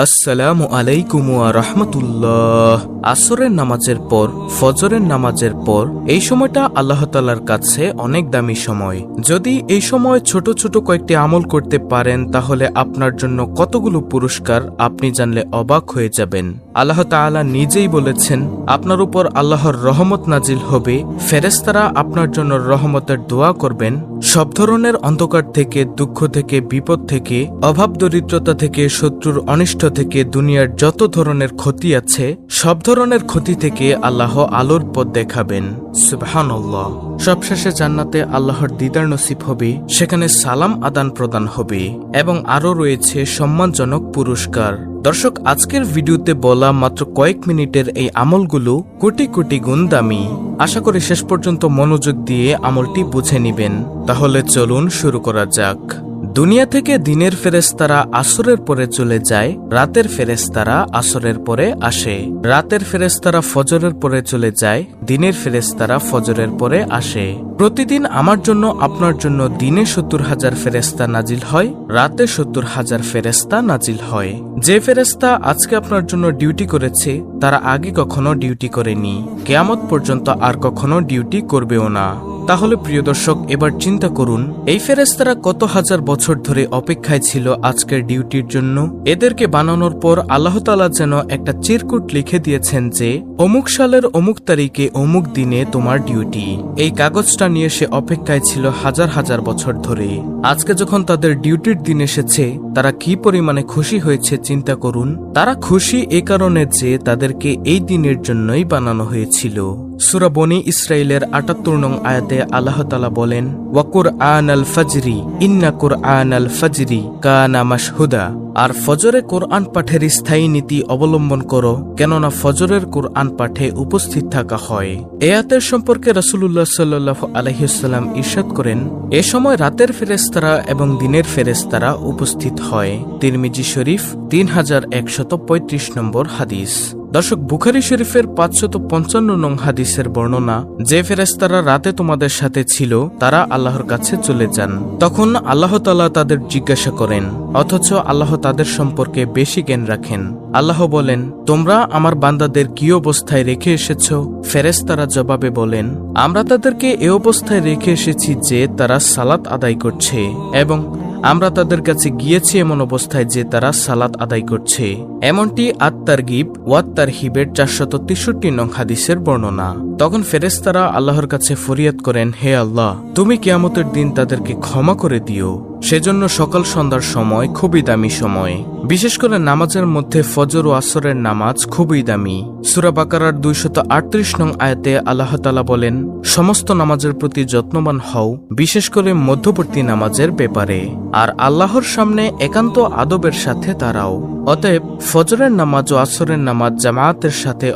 আসসালামু আলাইকুম ওয়া রাহমাতুল্লাহ। আসরের নামাজের পর ফজরের নামাজের পর এই সময়টা আল্লাহ তাআলার কাছে অনেক দামি সময়। যদি এই সময় ছোট ছোট কয়েকটি আমল করতে পারেন তাহলে আপনার জন্য কতগুলো পুরস্কার আপনি জানলে অবাক হয়ে যাবেন। আল্লাহ তাআলা নিজেই বলেছেন, আপনার উপর আল্লাহর রহমত নাজিল হবে, ফেরেশতারা আপনার জন্য রহমতের দোয়া করবেন, সব ধরনের অন্ধকার থেকে, দুঃখ থেকে, বিপদ থেকে, অভাব দরিদ্রতা থেকে, শত্রুর অনিষ্ট থেকে, দুনিয়ার যত ধরনের ক্ষতি আছে সব ধরনের ক্ষতি থেকে আল্লাহ আলোর পথ দেখাবেন। সুবহানাল্লাহ। সবশেষে জান্নাতে আল্লাহর দিদার নসিব হবে, সেখানে সালাম আদান প্রদান হবে এবং আরও রয়েছে সম্মানজনক পুরস্কার। দর্শক, আজকের ভিডিওতে বলা মাত্র কয়েক মিনিটের এই আমলগুলো কোটি কোটি গুণ দামি। আশা করি শেষ পর্যন্ত মনোযোগ দিয়ে আমলটি বুঝে নিবেন। তাহলে চলুন শুরু করা যাক। দুনিয়া থেকে দিনের ফেরেশতারা আসরের পরে চলে যায়, রাতের ফেরেশতারা আসরের পরে আসে। রাতের ফেরেশতারা ফজরের পরে চলে যায়, দিনের ফেরেশতারা ফজরের পরে আসে। প্রতিদিন আমার জন্য আপনার জন্য দিনে ৭০,০০০ ফেরেশতা নাজিল হয়, রাতে ৭০,০০০ ফেরেশতা নাজিল হয়। যে ফেরেশতা আজকে আপনার জন্য ডিউটি করেছে তারা আগে কখনো ডিউটি করেনি, কিয়ামত পর্যন্ত আর কখনো ডিউটি করবেও না। তাহলে প্রিয় দর্শক, এবার চিন্তা করুন এই ফেরেশতারা কত হাজার বছর ধরে অপেক্ষায় ছিল আজকের ডিউটির জন্য। এদেরকে বানানোর পর আল্লাহ তাআলা যেন একটা চিরকুট লিখে দিয়েছেন যে অমুক সালের অমুক তারিখে অমুক দিনে তোমার ডিউটি। এই কাগজটা নিয়ে সে অপেক্ষায় ছিল হাজার হাজার বছর ধরে। আজকে যখন তাদের ডিউটির দিন এসেছে তারা কি পরিমাণে খুশি হয়েছে চিন্তা করুন। তারা খুশি এ কারণে যে তাদেরকে এই দিনের জন্যই বানানো হয়েছিল। সূরা বনী ইসরাইলের ৭৮ নং আয়াতে আল্লাহ তাআলা বলেন, ওয়া কুরআনাল ফাজরি ইন্না কুরআনাল ফাজরি কানা মাশহুদা। আর ফজরে কোরআন পাঠের স্থায়ী নীতি অবলম্বন করো, কেননা ফজরের কোরআন পাঠে উপস্থিত থাকা হয়। এ আয়াতের সম্পর্কে রাসূলুল্লাহ সাল্লাল্লাহু আলাইহি ওয়াসাল্লাম ইরশাদ করেন, এ সময় রাতের ফেরেশতারা এবং দিনের ফেরেশতারা উপস্থিত হয়। তিরমিজি শরীফ ৩১৩৫ নম্বর হাদিস। দর্শক, বুখারী শরীফের ৫৫৫ নং হাদিসের বর্ণনা, যে ফেরেশতারা রাতে তোমাদের সাথে ছিল তারা আল্লাহর কাছে চলে যান। তখন আল্লাহ তাআলা তাদের জিজ্ঞাসা করেন, অথচ আল্লাহ তাদের সম্পর্কে বেশি জ্ঞান রাখেন। আল্লাহ বলেন, তোমরা আমার বান্দাদের কি অবস্থায় রেখে এসেছ? ফেরেশতারা জবাবে বলেন, আমরা তাদেরকে এ অবস্থায় রেখে এসেছি যে তারা সালাত আদায় করছে, এবং আমরা তাদের কাছে গিয়েছি এমন অবস্থায় যে তারা সালাত আদায় করছে। এমনটি আত-তারগিব ওয়াত তারহিবের ৪৬৩ নং হাদিসের বর্ণনা। তখন ফেরেশতারা আল্লাহর কাছে ফরিয়াদ করেন, হে আল্লাহ, তুমি কিয়ামতের দিন তাদেরকে ক্ষমা করে দিও। সেজন্য সকাল সন্ধ্যার সময় খুবই দামি সময়। বিশেষ করে নামাজের মধ্যে ফজর ও আসরের নামাজ খুবই দামি। সূরা বাকারার ২৩৮ নং আয়াতে আল্লাহ তাআলা বলেন, সমস্ত নামাজের প্রতি যত্নবান হও, বিশেষ করে মধ্যবর্তী নামাজের ব্যাপারে, আর আল্লাহর সামনে একান্ত আদবের সাথে দাঁড়াও। অতএব ফজরের নামাজ ও আসরের নামাজ জামায়াতের সাথে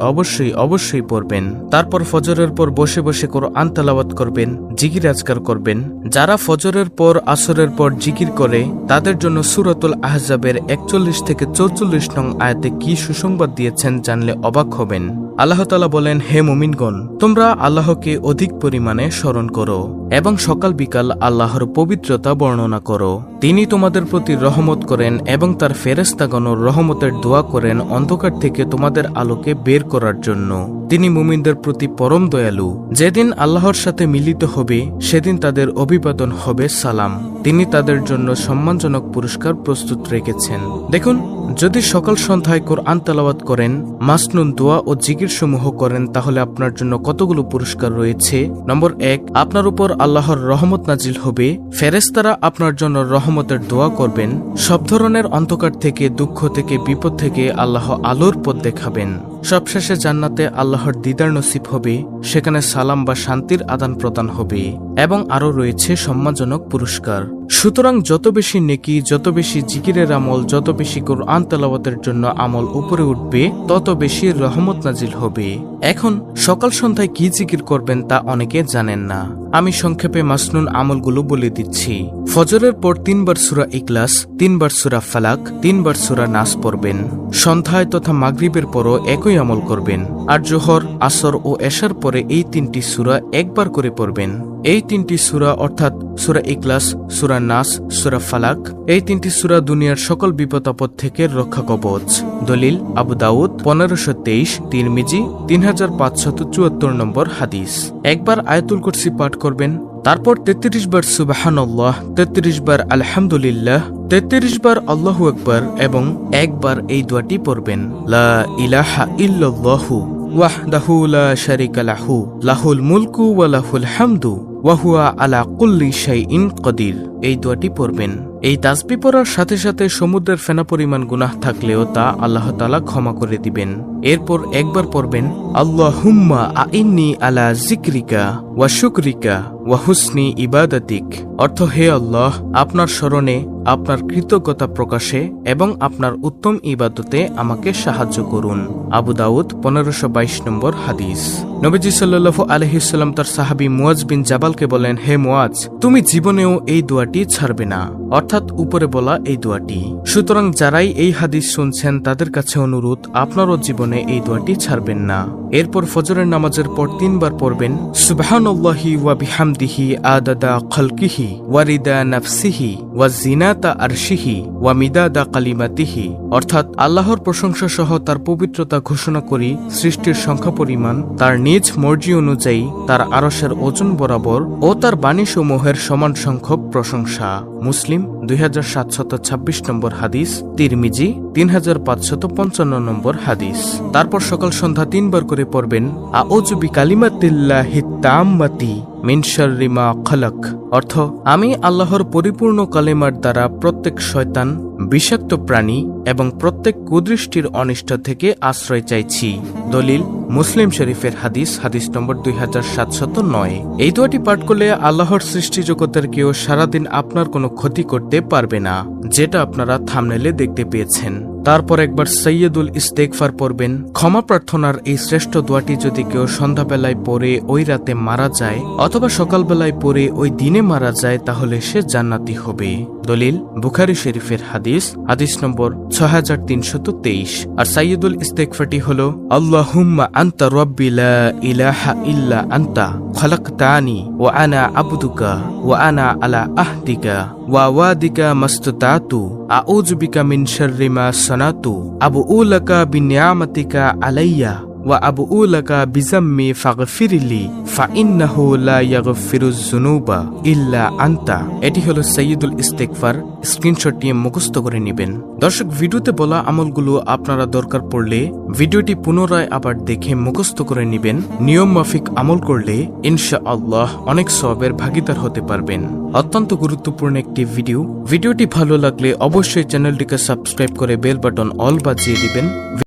অবশ্যই পড়বেন। তারপর ফজরের পর বসে বসে কোরআন তেলাওয়াত করবেন, জিকির আজকার করবেন। যারা ফজরের পর আসরের পর জিকির করে তাদের জন্য সূরাতুল আহজাবের ৪১ থেকে ৪৪ নং আয়াতে কি সুসংবাদ দিয়েছেন জানলে অবাক হবেন। আল্লাহ তাআলা বলেন, হে মুমিনগণ, তোমরা আল্লাহকে অধিক পরিমাণে স্মরণ করো এবং সকাল বিকাল আল্লাহর পবিত্রতা বর্ণনা করো। তিনি তোমাদের প্রতি রহমত করেন এবং তার ফেরেশতাগণ রহমতের দোয়া করেন অন্ধকার থেকে তোমাদের আলোকে বের করার জন্য। তিনি মুমিনদের প্রতি পরম দয়ালু। যেদিন আল্লাহর সাথে মিলিত হবে সেদিন তাদের অভিবাদন হবে সালাম। তিনি তাদের জন্য সম্মানজনক পুরস্কার প্রস্তুত রেখেছেন। দেখুন, যদি সকাল সন্ধ্যায় কোরআন তেলাওয়াত করেন, মাসনুন দোয়া ও জিকির সমূহ করেন, তাহলে আপনার জন্য কতগুলো পুরস্কার রয়েছে। নম্বর ১, আপনার উপর আল্লাহর রহমত নাজিল হবে, ফেরেশতারা আপনার জন্য রহমতের দোয়া করবেন, সব ধরনের অন্ধকার থেকে, দুঃখ থেকে, বিপদ থেকে আল্লাহ আলোর পথ দেখাবেন। সবশেষে জান্নাতে আল্লাহর দিদার নসিব হবে, সেখানে সালাম বা শান্তির আদান প্রদান হবে এবং আরও রয়েছে সম্মানজনক পুরস্কার। সুতরাং যত বেশি নেকি, যত বেশি জিকিরের আমল, যত বেশি কোরআন তেলাওয়াতের জন্য আমল উপরে উঠবে তত বেশি রহমত নাজিল হবে। এখন সকাল সন্ধ্যায় কি জিকির করবেন তা অনেকে জানেন না। আমি সংক্ষেপে মাসনুন আমলগুলো বলে দিচ্ছি। ফজরের পর ৩ বার সূরা ইখলাস, ৩ বার সূরা ফালাক, ৩ বার সূরা নাস পড়বেন। সন্ধ্যায় তথা মাগরিবের পরও একই আমল করবেন। আর জোহর, আসর ও এশার পরে এই ৩টি সূরা একবার করে পড়বেন। এই ৩টি সূরা অর্থাৎ সূরা ইখলাস, সূরা নাস, সূরা ফালাক। এই 3টি সূরা দুনিয়ার সকল বিপদ আপদ থেকে রক্ষা কবচ। দলিল আবু দাউদ 1523, তিরমিজি 3574 নম্বর হাদিস। একবার আয়াতুল কুরসি পাঠ করবেন, তারপর 33 বার সুবহানাল্লাহ, 33 বার আলহামদুলিল্লাহ, 33 বার আল্লাহু আকবার এবং একবার এই দোয়াটি পড়বেন, লা ইলাহা ইল্লাল্লাহু ওয়াহদাহু লা শারীকা লাহু লাহুল মুলকু ওয়া লাহুল হামদু ওয়া হুয়া আলা কুল্লি শাইইন কাদির। এই দোয়াটি পড়বেন। এই তাসবিহ পড়ার সাথে সাথে সমুদ্রের ফেনা পরিমাণ গুনাহ থাকলেও তা আল্লাহ তাআলা ক্ষমা করে দিবেন। এরপর একবার পড়বেন, আল্লাহুম্মা আইন্নি আলা যিকরিকা ওয়া শুকরিকা ওয়া হুসনি ইবাদাতিক। অর্থ, হে আল্লাহ, আপনার স্মরণে, আপনার কৃতজ্ঞতা প্রকাশে এবং আপনার উত্তম ইবাদতে আমাকে সাহায্য করুন। আবু দাউদ 1522 নম্বর হাদিস। নবীজি সাল্লাল্লাহু আলাইহি ওয়াসাল্লাম তার সাহাবী মুয়াজ বিন জাবালকে বলেন, হে মুয়াজ, তুমি জীবনেও এই দোয়াটি ছাড়বে না, অর্থাৎ উপরে বলা এই দোয়াটি। সুতরাং যারাই এই হাদিস শুনছেন তাদের কাছে অনুরোধ, আপনারও জীবনে এই দোয়াটি ছাড়বেন না। এরপর ফজরের নামাজের পর 3 বার পড়বেন, সুবহানাল্লাহি ওয়া বিহামদিহি আদাদা খালকিহি ওয়া রিদা নাফসিহি ওয়া জিনাতা আরশিহি ওয়া মিদাদা কালিমাতিহি। অর্থাৎ আল্লাহর প্রশংসা সহ তার পবিত্রতা ঘোষণা করি, সৃষ্টির সংখ্যা পরিমাণ, তার নিজ মর্জি অনুযায়ী তার আরশের ওজন বরাবর ও তার বাণীসমূহের সমান সংখ্যক প্রশংসা। মুসলিম 2726 নম্বর হাদিস, তিরমিজি 3555 নম্বর হাদিস। তারপর সকাল সন্ধ্যা 3 বার করে পড়বেন, আউযু বিকালিমাতিল্লাহি তাম্মাতি মিন শাররি মা খালাক। অর্থ, আমি আল্লাহর পরিপূর্ণ কালেমার দ্বারা প্রত্যেক শয়তান, বিষাক্ত প্রাণী এবং প্রত্যেক কুদৃষ্টির অনিষ্ট থেকে আশ্রয় চাইছি। দলিল মুসলিম শরীফের হাদিস, হাদিস নম্বর 2709। এই দোয়াটি পাঠ করলে আল্লাহর সৃষ্টি জগতের কেউ সারাদিন আপনার কোনো ক্ষতি করতে পারবে না, যেটা আপনারা থাম্বনেলে দেখতে পেয়েছেন। তারপর একবার সৈয়দুল ইস্তেগফার পড়বেন। ক্ষমা প্রার্থনার এই শ্রেষ্ঠ দোয়াটি যদি কেউ সন্ধ্যাবেলায় পড়ে ওই রাতে মারা যায় অথবা সকালবেলায় পড়ে ওই দিনে মারা যায়, তাহলে সে জান্নাতি হবে। দলিল বুখারী শরীফের হাদিস, হাদিস নম্বর 6323। আর সৈয়দুল ইস্তেগফারটি হলো, আল্লাহুম্মা আনতা রাব্বি লা ইলাহা ইল্লা আনতা খালাকতানি ওয়া আনা আবদুকা ওয়া আনা আলা আহদিকা ওয়া ওয়াদিকা মাসতাতু আউযু বিকা মিন শাররি মা সানাতু আবুউ লাকা বিনিআমাতিকা আলাইয়া ওয়া আবুউ লাকা বিযাম্মি ফাগফিরলি ফাইন্নাহু লা ইয়াগফিরুয যুনুবা ইল্লা আনতা। এটি হলো সৈয়দুল ইস্তেগফার। স্ক্রিনশট নিয়ে মুখস্থ করে নেবেন। দর্শক, ভিডিওতে বলা আমলগুলো আপনারা দরকার পড়লে ভিডিওটি পুনরায় আবার দেখে মুখস্থ করে নেবেন। নিয়ম মাফিক আমল করলে ইনশাআল্লাহ অনেক সওয়াবের ভাগীদার হতে পারবেন। অত্যন্ত গুরুত্বপূর্ণ একটি ভিডিও। ভিডিওটি ভালো লাগলে অবশ্যই চ্যানেলটিকে সাবস্ক্রাইব করে বেল বাটন অল বাজিয়ে দিবেন।